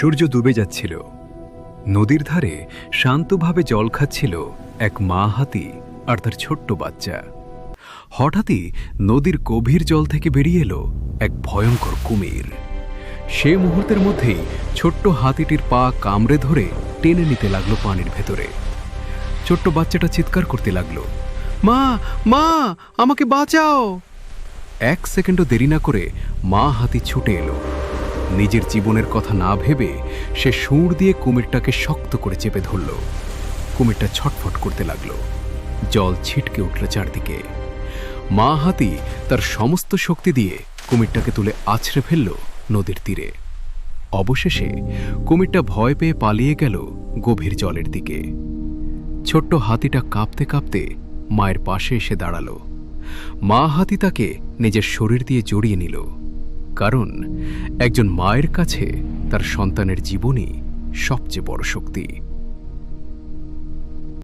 সূর্য ডুবে যাচ্ছিল। নদীর ধারে শান্তভাবে জল খাচ্ছিল এক মা হাতি আর তার ছোট্ট বাচ্চা। হঠাৎই নদীর গভীর জল থেকে বেরিয়ে এলো এক ভয়ঙ্কর কুমির। সে মুহূর্তের মধ্যেই ছোট্ট হাতিটির পা কামড়ে ধরে টেনে নিতে লাগলো পানির ভেতরে। ছোট্ট বাচ্চাটা চিৎকার করতে লাগলো, মা মা, আমাকে বাঁচাও। এক সেকেন্ডও দেরি না করে মা হাতি ছুটে এলো। নিজের জীবনের কথা না ভেবে সে সুর দিয়ে কুমিরটাকে শক্ত করে চেপে ধরল। কুমিরটা ছটফট করতে লাগলো, জল ছিটকে উঠল চারদিকে। মা হাতি তার সমস্ত শক্তি দিয়ে কুমিরটাকে তুলে আছড়ে ফেলল নদীর তীরে। অবশেষে কুমিরটা ভয় পেয়ে পালিয়ে গেল গভীর জলের দিকে। ছোট্ট হাতিটা কাঁপতে কাঁপতে মায়ের পাশে এসে দাঁড়ালো। মা হাতি তাকে নিজের শরীর দিয়ে জড়িয়ে নিল, কারণ একজন মায়ের কাছে তার সন্তানের জীবনই সবচেয়ে বড় শক্তি।